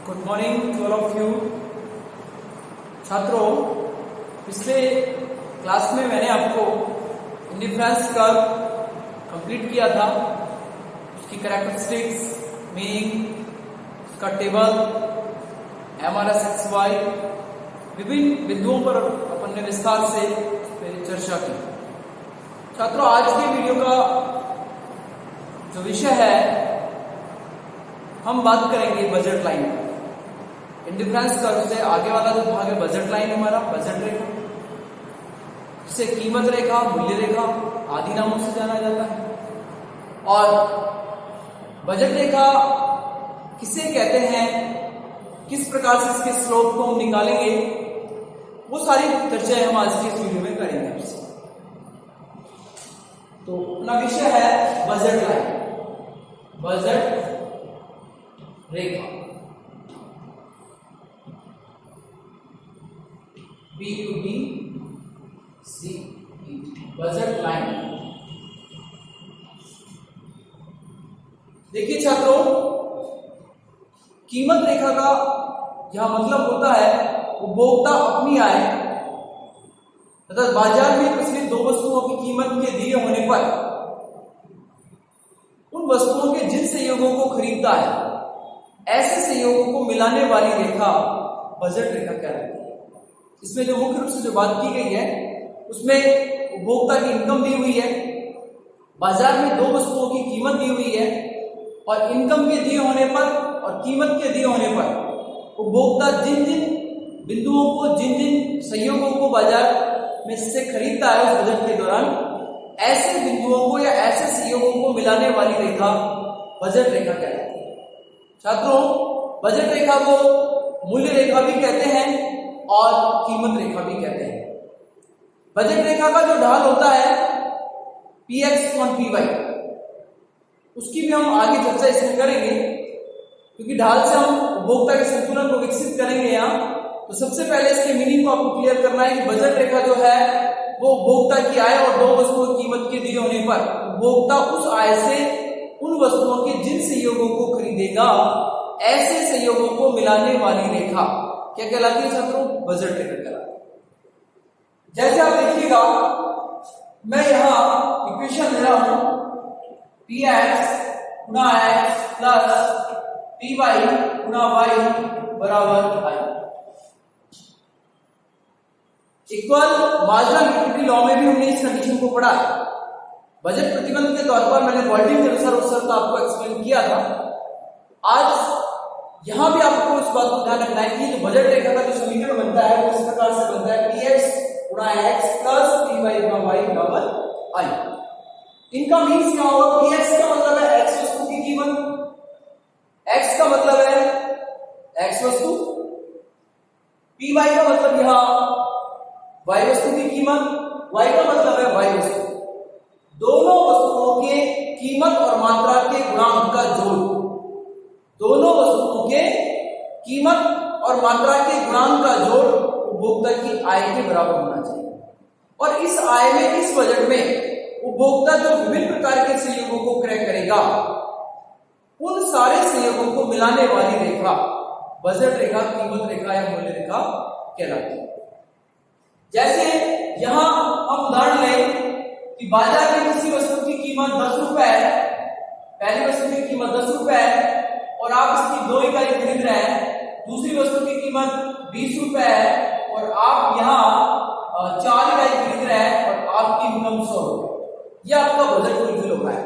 Good morning to all of you. छात्रों, पिछले class में मैंने आपको इंडिफरेंस कर्व कंप्लीट किया था, उसकी कैरेक्टरिस्टिक्स, मीनिंग, उसका टेबल, MRSXY, विभिन्न बिंदुओं पर अपन ने विस्तार से चर्चा की। छात्रों, आज के वीडियो का जो विषय है, हम बात करेंगे बजट लाइन। इंडिफरेंस कर्व से आगे वाला जो भाग है बजट लाइन, हमारा बजट रेखा, जिसे कीमत रेखा, मूल्य रेखा आदि नामों से जाना जाता है। और बजट रेखा किसे कहते हैं, किस प्रकार से इसके स्लोप को हम निकालेंगे, वो सारी चर्चाएं हम आज के इस वीडियो में करेंगे आपसे। तो अपना विषय है budget line, budget Rekha, B to B C budget line. देखिए छात्रों, कीमत रेखा का यह मतलब होता है उपभोक्ता अपनी आय तथा बाजार में प्रचलित दो वस्तुओं की कीमत के दिए होने पर उन वस्तुओं के जिन संयोगों को खरीदता है, ऐसे संयोगों को मिलाने वाली रेखा बजट रेखा कहलाती है। इसमें जो मुख्य रूप से जो बात की गई है, उसमें उपभोक्ता की इनकम दी हुई है, बाजार में दो वस्तुओं की कीमत दी हुई है, और इनकम के दिए होने पर और कीमत के दिए होने पर उपभोक्ता जिन जिन बिंदुओं को, जिन जिन संयोगों को बाजार में से खरीदता है उस बजट के दौरान, ऐसे बिंदुओं को या ऐसे संयोगों को मिलाने वाली रेखा बजट रेखा कहलाती है। छात्रों, बजट रेखा को मूल्य रेखा भी कहते हैं और कीमत रेखा भी कहते हैं। बजट रेखा का जो ढाल होता है PX/PY, उसकी भी हम आगे चर्चा इसमें करेंगे, क्योंकि ढाल से हम उपभोक्ता के संतुलन को विकसित करेंगे यहाँ। तो सबसे पहले इसके मीनिंग को आपको क्लियर करना है कि बजट रेखा जो है वो उपभोक्ता की आय और दो वस्तुओं की कीमत के दिए होने पर उपभोक्ता उस आय से उन वस्तुओं के जिन संयोगों को खरीदेगा, ऐसे संयोगों को मिलाने वाली रेखा क्या कहलाती है छात्रों? बजट रेखा कहलाती है। जैसे आप देखिएगा, मैं यहां इक्वेशन ले रहा हूं, Px गुणा x प्लस Py गुणा y बराबर i equal marginal liquidity law में भी हमने इस कंडीशन को पढ़ा है। बजट प्रतिबंध के तौर पर मैंने वर्डिंग के अनुसार उस को आपको एक्सप्लेन किया था। आज यहां भी आपको इस बात को ध्यान रखना है कि जो बजट रेखा का जो समीकरण बनता है वो इस प्रकार से बनता है, Px गुणा x प्लस Py गुणा y बराबर i। इनका मीन्स क्या होगा? Px का मतलब है x वस्तु की कीमत, x का मतलब है x वस्तु, Py का मतलब यहां y वस्तु की कीमत, y का मतलब है y वस्तु। दोनों वस्तुओं के कीमत और मात्रा के गुणांक का जोड़, दोनों वस्तुओं के कीमत और मात्रा के गुणांक का जोड़ उपभोक्ता की आय के बराबर होना चाहिए। और इस आय में, इस बजट में उपभोक्ता जो विभिन्न प्रकार के संयोगों को क्रय करेगा, उन सारे संयोगों को मिलाने वाली रेखा बजट रेखा, कीमत रेखा या मूल्य रेखा कहलाती है। जैसे यहां हम उदाहरण लें कि बाजार में किसी वस्तु की कीमत 10 रुपए है, पहली वस्तु की कीमत 10 रुपए है और आप इसकी 2 इकाई खरीद रहे हैं, दूसरी वस्तु की कीमत 20 रुपए है और आप यहाँ 4 इकाई खरीद रहे हैं और आपकी इनकम 100 रुपए। यह आपका बजट फुलफिल होगा है।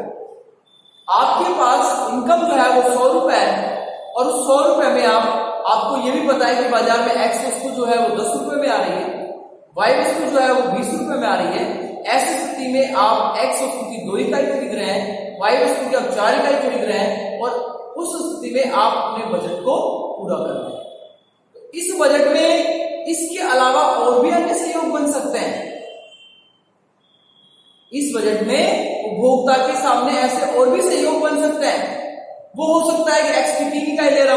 आपके पास इनकम जो है वो 100 रुपए है और उस 100 रुपए में आपको ये भी पता है कि बाजार में एक्स वस्तु जो है वो 10 रुपए में आ रही है, वाई वस्तु जो है वो 20 रुपए में आ रही है। ऐसी स्थिति में आप एक्स वस्तु की 2 इकाई खरीद रहे हैं, वाई वस्तु की आप 4 इकाई खरीद रहे हैं और उस स्थिति में आप अपने बजट को पूरा कर रहे हैं। तो इस बजट में इसके अलावा और भी अन्य सहयोग बन सकते हैं। इस बजट में उपभोक्ता के सामने ऐसे और भी सहयोग बन सकते हैं। वो हो सकता है कि एक्स की 3 इकाई ले रहा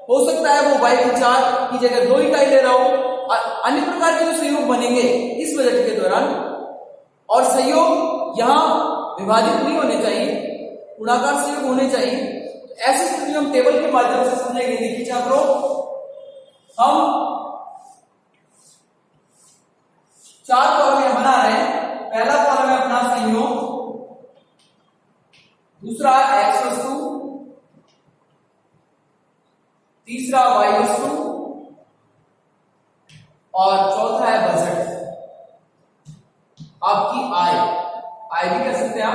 हो सकता है वो वाई की 4 की जगह 2 इकाई ले रहा हो। अन्य प्रकार के जो सहयोग बनेंगे इस बजट के दौरान, और सहयोग यहां विभाजित नहीं होने चाहिए, गुणाकार सहयोग होने चाहिए। ऐसी स्थिति में हम टेबल के माध्यम से समझेंगे। देखिए छात्रों, हम 4 कॉलम बना रहे हैं। पहला कॉलम है अपना संयोग, दूसरा x वस्तु, तीसरा y वस्तु और चौथा है बजट। आपकी आय भी कर सकते हैं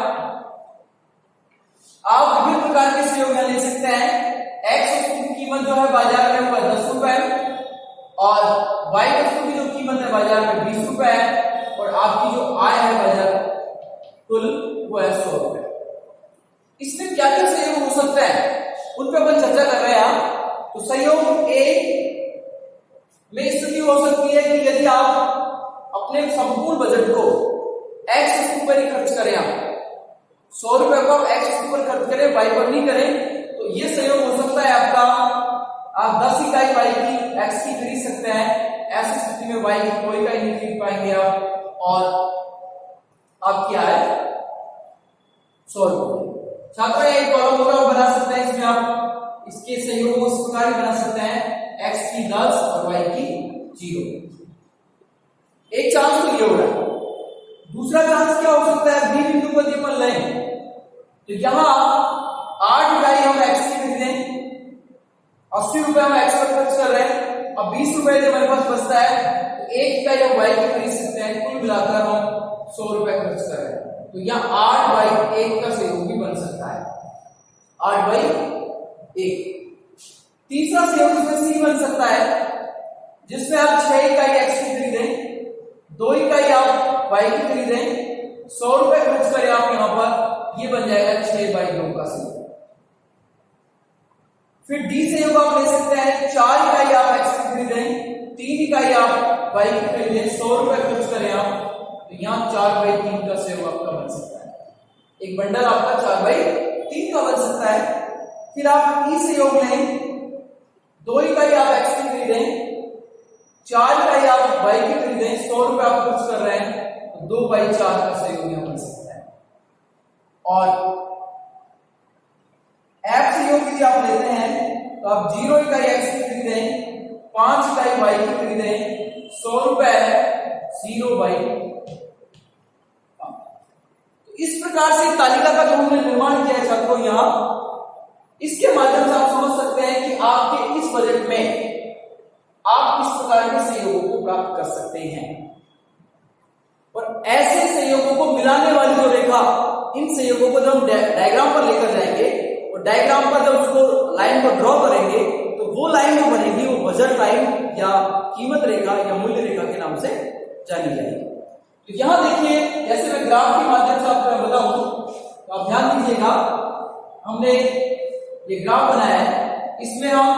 आप विभिन्न प्रकार के सहयोग ले सकते हैं। x वस्तु की कीमत जो है बाजार में वो 10 रुपए और y वस्तु की जो कीमत है बाजार में 20 रुपए है और आपकी जो आय है बाजार कुल वो है 100 रुपए। इसमें क्या क्या सहयोग हो सकता है उन पर अपन चर्चा कर रहे हैं। तो सहयोग ए में स्थिति हो सकती है कि यदि आप अपने संपूर्ण बजट को x वस्तु पर ही खर्च करें, आप 100 रुपए को आप x वस्तु पर खर्च करें, y पर नहीं करें, तो ये सहयोग हो सकता है आपका। आप 10 इकाई y की x की खरीद सकते हैं, ऐसी स्थिति में y की कोई इकाई नहीं खरीद पाएंगे आप और आपकी आय 100 रुपए। छात्रों एक कॉलम होगा बना सकते हैं, इसमें आप इसके सहयोग को इस प्रकार बना सकते हैं x की 10 और y की 0। एक चांस तो ये हो रहा है। दूसरा चांस क्या हो सकता है, बी बिंदु पर अपन लें तो यहां 8 इकाई हम x की खरीदें, 80 रुपए हम x पर खर्च कर रहे हैं, अब 20 रुपए जो हमारे पास बचता है तो 1 इकाई हम y की खरीद सकते हैं, कुल मिलाकर हम 100 रुपए खर्च कर रहे हैं। तो यहाँ 8/1 का सहयोग भी बन सकता है, 8/1। तीसरा सहयोग इसमें सी बन सकता है जिसमें आप 6 इकाई x की खरीदें, 2 इकाई आप y की खरीदें, 100 रुपए खर्च करें आप यहां पर, ये बन जाएगा 6/2 का सहयोग। फिर डी सहयोग आप ले सकते हैं, 4 इकाई आप x की खरीदें, 3 इकाई आप y की खरीदें, 100 रुपए खर्च करें आप, तो यहां 4/3 का सहयोग आपका बन सकता है। एक बंडल आपका 4/3 का बन सकता है। फिर आप ई सहयोग लें, 2 इकाई आप x की खरीदें, 4 इकाई आप y की खरीदें, 100 रुपए आप खर्च कर रहे हैं, तो 2/4 का सहयोग यहां बन सकता है। और एफ सहयोग यदि आप लेते हैं तो आप 0 इकाई x की खरीदें, 5 इकाई y की खरीदें, 100 रुपए 0/। इस प्रकार से तालिका का जो हमने निर्माण किया है छात्रों यहां, इसके माध्यम से आप समझ सकते हैं कि आपके इस बजट में आप इस प्रकार के सहयोगों को प्राप्त कर सकते हैं। और ऐसे सहयोगों को मिलाने वाली जो रेखा, इन सहयोगों को जब हम डायग्राम पर लेकर जाएंगे और डायग्राम पर जब उसको लाइन को ड्रॉ करेंगे तो वो लाइन जो बनेगी वो बजट लाइन या कीमत रेखा या मूल्य रेखा के नाम से जानी जाएगी। तो यहां देखिए, जैसे मैं ग्राफ के माध्यम से आपको बताऊं तो आप ध्यान दीजिएगा, हमने ये ग्राफ बनाया है, इसमें हम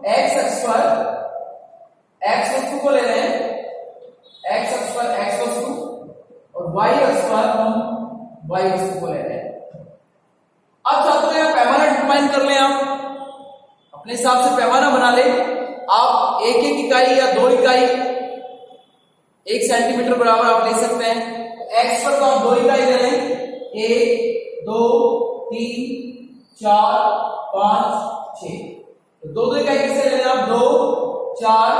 x अक्ष पर x वस्तु को ले रहे हैं, x अक्ष पर x वस्तु और y अक्ष पर हम y वस्तु को ले रहे हैं। अब छात्रों यहां पैमाना डिफाइन कर लें, आप अपने हिसाब से पैमाना बना ले। आप 1-1 इकाई या 2 इकाई 1 सेंटीमीटर बराबर आप ले सकते हैं। x पर तो आप 2 इकाई ले लें, 1 2 3 4 5 6, तो 2 इकाई किससे ले लें आप, 2 4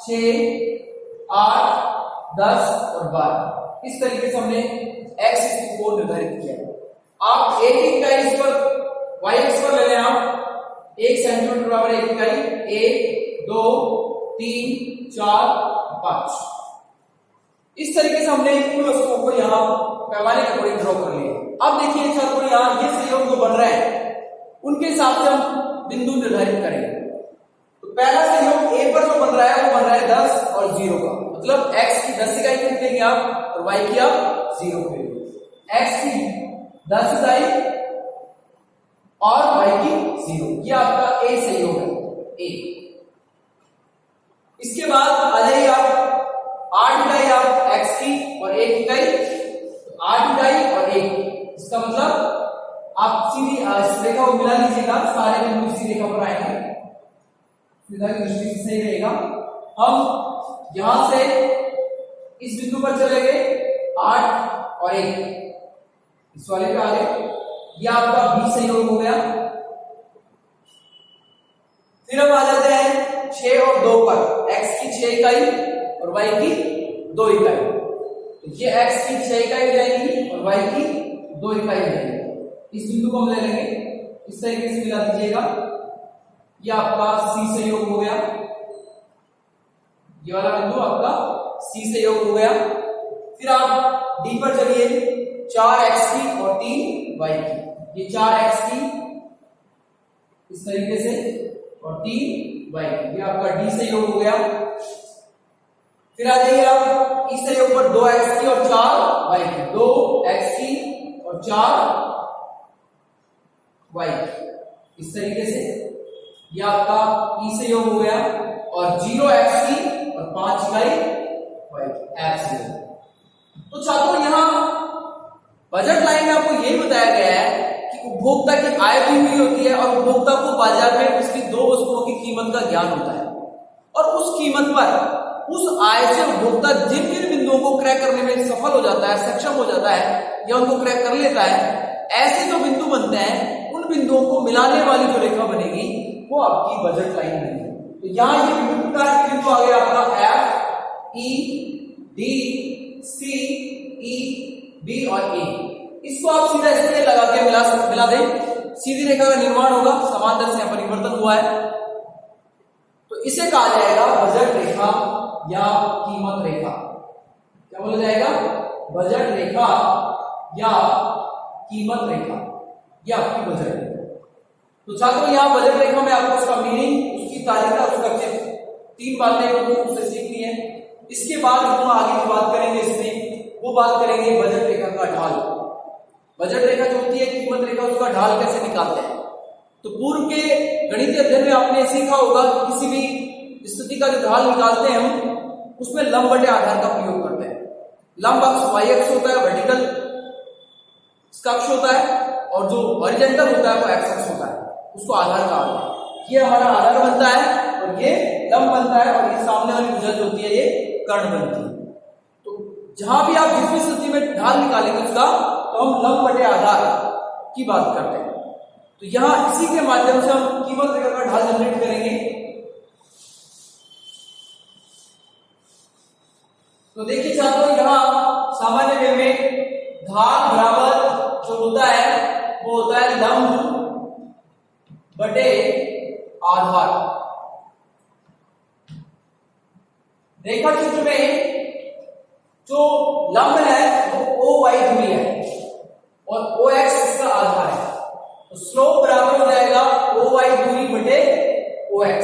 6 8 10 और 12। इस तरीके से हमने x को निर्धारित किया। आप 1 इकाई इस पर y एक्स पर ले लें, आप 1 सेंटीमीटर बराबर 1 इकाई, 1 2 3 4 5। इस तरीके से हमने कुल वस्तुओं को यहाँ पैमाने के अकॉर्डिंग ड्रॉ कर लिया। अब देखिए छात्रों, यहाँ ये सहयोग जो बन रहा है उनके हिसाब से हम बिंदु निर्धारित करेंगे। तो पहला सहयोग ए पर जो बन रहा है वो बन रहा है 10 और 0 का, मतलब x की 10 इकाई खरीदेंगे आप और y की आप 0 खरीदेंगे। x की 10 इकाई और y की 0, ये आपका ए सहयोग है, ए। इसके बाद आ जाइए आप 8 इकाई आप x की और 1 इकाई, तो 8 इकाई और 1, इसका मतलब आप सीधी रेखा को मिला लीजिएगा, सारे बिंदु इसी रेखा पर आएंगे, सीधा की दृष्टि से सही रहेगा। हम यहां से इस बिंदु पर चले गए, 8 और 1 इस वाले पे आ गए, यह आपका बी सहयोग हो गया। फिर हम आ जाते हैं 6 और 2 पर, x की 6 इकाई और y की 2 इकाई। तो ये x की 6 इकाई हो जाएगी और y की 2 इकाई हो जाएगी। इस बिंदु को हम ले लेंगे, इस तरीके से मिला दीजिएगा। ये आपका C से योग हो गया, ये वाला बिंदु आपका C से योग हो गया। फिर आप D पर चलिए, 4x की और 3y की। ये 4x की इस तरीके से और 3y की, ये आपका D से योग हो गया। फिर आ जाइए आप E से योग पर 2x की और 4y की, 2x की और 4y की, इस तरीके से ये आपका E से योग हो गया। और 0x की और 5 इकाई y की, F से। तो छात्रों यहां बजट लाइन में आपको यही बताया गया है कि उपभोक्ता की आय भी हुई होती है और उपभोक्ता को बाजार में उसकी 2 वस्तुओं की कीमत का ज्ञान होता है, और उस कीमत पर उस आय से उपभोक्ता जिन जिन बिंदुओं को क्रैक करने में सफल हो जाता है, सक्षम हो जाता है या उनको क्रैक कर लेता है, ऐसे जो बिंदु बनते हैं उन बिंदुओं को मिलाने वाली जो रेखा बनेगी वो आपकी बजट लाइन बनेगी। तो यहां ये विभिन्न प्रकार के बिंदु आ गए आपका F, E, D, C, E, B और A। इसको आप सीधा इसके लगा के मिला दें, सीधी रेखा का निर्माण होगा, समांतर से परिवर्तन हुआ है, तो इसे कहा जाएगा बजट रेखा या कीमत रेखा। क्या बोला जाएगा? बजट रेखा या कीमत रेखा, या आपकी बजट रेखा। तो छात्रों यहां बजट रेखा में आपको उसका मीनिंग, उसकी तालिका, उसका चित्र, 3 बातें उससे सीखनी है। इसके बाद हम आगे की बात करेंगे, इसमें वो बात करेंगे बजट रेखा का ढाल। बजट रेखा जो होती है, कीमत रेखा, उसका ढाल कैसे निकालते हैं। तो पूर्व के गणितीय अध्ययन में आपने सीखा होगा कि किसी भी स्थिति का जो ढाल निकालते हैं हम, उसमें लंब बटे आधार का प्रयोग करते हैं। लंब अक्ष y अक्ष होता है, वर्टिकल इसका अक्ष होता है, और जो हॉरिजॉन्टल होता है वो x अक्ष होता है, उसको आधार कहा जाता है। ये हमारा आधार बनता है और ये लंब बनता है, और ये सामने वाली भुजा जो होती है ये कर्ण बनती है। तो जहां भी आप जिस भी स्थिति में ढाल निकालेंगे उसका, तो हम लंब बटे आधार की बात करते हैं। तो यहां इसी के माध्यम से हम कीमत रेखा का ढाल जनरेट करेंगे। तो देखिए छात्रों, यहां सामान्य वे में ढाल बराबर जो होता है वो होता है लंब बटे आधार। रेखा चित्र में जो लंब है वो OY दूरी है और OX इसका आधार है, तो स्लोप बराबर हो जाएगा OY दूरी बटे OX।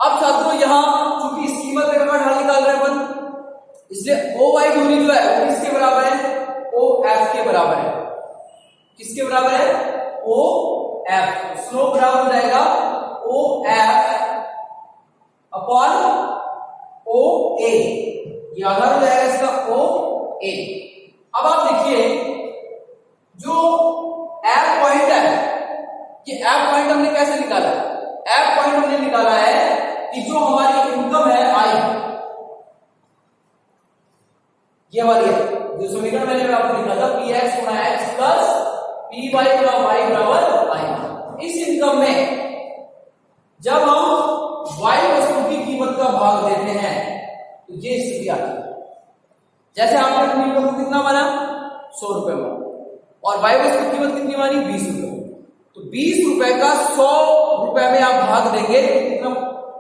अब छात्रों यहां चूंकि इस कीमत रेखा का ढाल निकाल रहे हैं अपन, इसलिए OY दूरी जो है वो किसके बराबर है? OF के बराबर है। किसके बराबर है? OF। स्लोप बराबर हो जाएगा OF अपॉन OA, ये आधार हो जाएगा इसका OA। अब आप देखिए जो F पॉइंट है, कि F पॉइंट हमने कैसे निकाला है? F पॉइंट हमने निकाला है कि जो हमारी इनकम है I, ये वाली है, जो समीकरण मैंने आपको लिखा था Px गुणा x प्लस Py गुणा y बराबर I। इस इनकम में जब हम y वस्तु की कीमत का भाग देते हैं तो ये स्थिति आती है। जैसे आपने अपनी इनकम को कितना माना? 100 रुपए माना, और y वस्तु की कीमत कितनी मानी? 20 रुपए। तो 20 रुपए का 100 रुपए में आप भाग देंगे तो कितना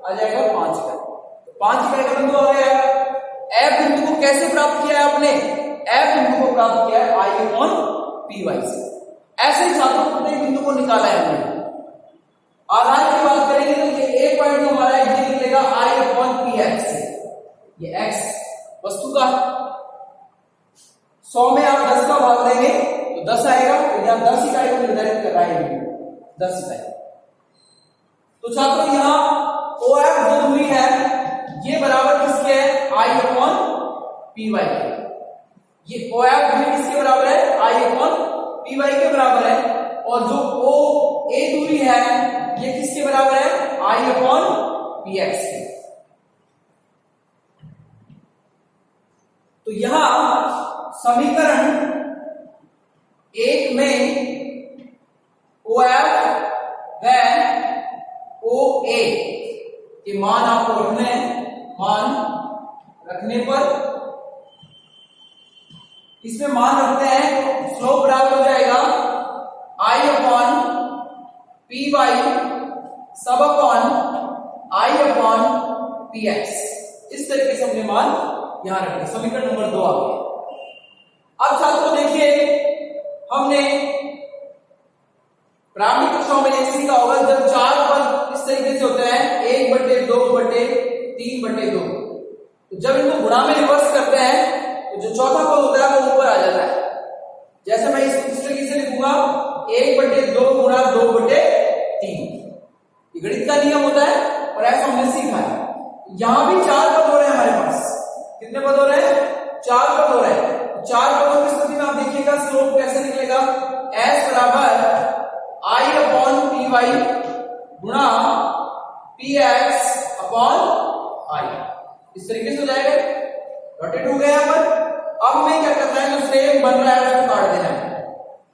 आ जाएगा? 5 इकाई। 5 इकाई का बिंदु आ गया है। F बिंदु को कैसे प्राप्त किया है आपने? F बिंदु को प्राप्त किया है I अपॉन Py से। ऐसे ही छात्रों प्रत्येक बिंदु को निकाला है हमने। आधार की बात करेंगे तो ये A पॉइंट जो हमारा है ये निकलेगा I अपॉन Px से। ये x वस्तु का 100 में आप 10 का भाग देंगे तो 10 आएगा, तो यहां 10 इकाई को निर्धारित कर रहा है 10 इकाई। तो छात्रों यहां OF जो दूरी है ये बराबर किसके है? I अपॉन Py के। ये OF दूरी किसके बराबर है? I अपॉन Py के बराबर है, और जो OA दूरी है ये किसके बराबर है? I अपॉन Px के। तो यहां समीकरण 1 में OF व ए के मान आपको रखने हैं, मान रखने पर इसमें मान रखते हैं, स्लोप बराबर हो जाएगा आई अपॉन पी वाई सब upon I upon P x. इस तरीके से हमने मान यहां रखे। समीकरण नंबर 2 आ गया। अब छात्रों देखिए, हमने प्रारंभिक कक्षाओं में एक सीखा होगा, जब 4 पद इस तरीके से होते हैं 1/2/3/2, तो जब इनको गुणा में रिवर्स करते हैं तो जो चौथा पद होता है वो ऊपर आ जाता है। जैसे मैं इस तरीके से लिखूंगा 1/2 गुणा 2/3। ये गणित का नियम होता है और ऐसा हमने सीखा है। यहां भी 4 पद हो रहे हैं हमारे पास। कितने पद हो रहे हैं? 4 पद हो रहे हैं। 4 पदों की स्थिति में आप देखिएगा स्लोप कैसे निकलेगा, s बराबर आई अपॉन पी वाई गुणा पी एक्स अपॉन आई। इस तरीके से हो जाएगा, डॉटेड हो गया यहां पर। अब हमें क्या करना है, जो सेम बन रहा है उसको काट देना है।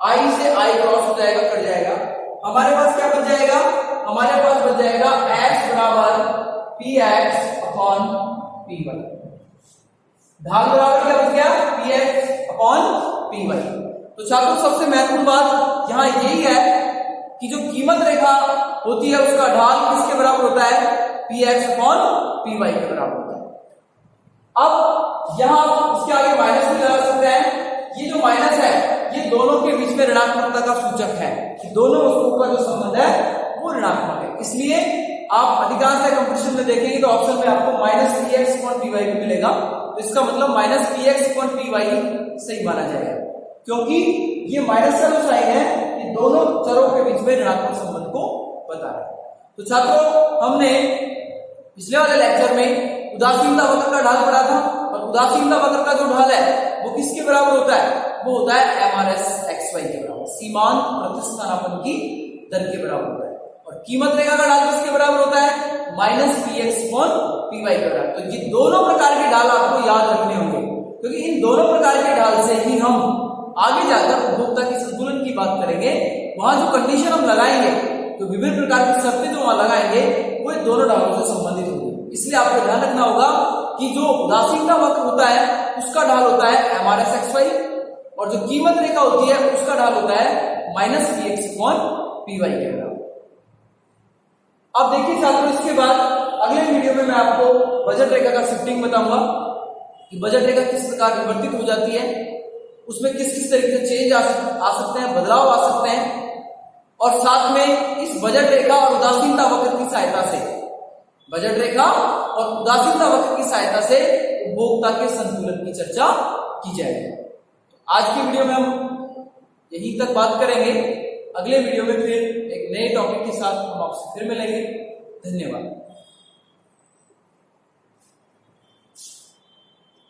आई से आई क्रॉस हो जाएगा, कट जाएगा। हमारे पास क्या बच जाएगा? हमारे पास बच जाएगा x बराबर P X upon P Y. ढाल बराबर क्या बच गया? P X upon P Y. तो छात्रों सबसे महत्वपूर्ण बात यहां यही है कि जो कीमत रेखा होती है उसका ढाल किसके बराबर होता है? P X upon P Y के बराबर होता है। अब यहां इसके आगे माइनस भी लगा सकते हैं। ये जो माइनस है ये दोनों के बीच में ऋणात्मकता का सूचक है कि दोनों वस्तुओं का जो संबंध है वो ऋणात्मक है। इसलिए आप अधिकांश कंपटीशन में देखेंगे तो ऑप्शन में आपको minus P X upon P Y भी मिलेगा। तो इसका मतलब minus P X upon P Y सही माना जाएगा, क्योंकि ये माइनस का जो साइन है ये दोनों चरों के बीच में ऋणात्मक संबंध को बता रहा है। तो छात्रों हमने पिछले वाले लेक्चर में उदासीनता वक्र का ढाल पढ़ा था, और उदासीनता वक्र का जो ढाल है वो किसके बराबर होता है? वो होता है एमआरएस एक्स वाई के बराबर, सीमांत प्रतिस्थापन की दर के बराबर होता है। और कीमत रेखा का ढाल किसके बराबर होता है? Minus P X upon P Y के बराबर। तो ये दोनों प्रकार के ढाल आपको याद रखने होंगे, क्योंकि इन दोनों प्रकार के ढाल से ही हम आगे जाकर उपभोक्ता के संतुलन की बात करेंगे। वहां जो कंडीशन हम लगाएंगे, तो विभिन्न प्रकार की शर्तें जो वहां लगाएंगे वो दोनों ढालों से संबंधित होंगी। इसलिए आपको ध्यान रखना होगा कि जो उदासीनता वक्र होता है उसका ढाल होता है एमआरएस एक्स वाई, और जो कीमत रेखा होती है उसका ढाल होता है minus P X upon P Y के बराबर। अब देखिए छात्रों, इसके बाद अगले वीडियो में मैं आपको बजट रेखा का शिफ्टिंग बताऊंगा कि बजट रेखा किस प्रकार विवर्तित हो जाती है, उसमें किस किस तरीके से चेंज आ सकते हैं, बदलाव आ सकते हैं, और साथ में इस बजट रेखा और उदासीनता वक्र की सहायता से, बजट रेखा और उदासीनता वक्र की सहायता से उपभोक्ता के संतुलन की चर्चा की जाएगी। आज की वीडियो में हम यहीं तक बात करेंगे। अगले वीडियो में फिर एक नए टॉपिक के साथ हम आपसे फिर मिलेंगे। धन्यवाद।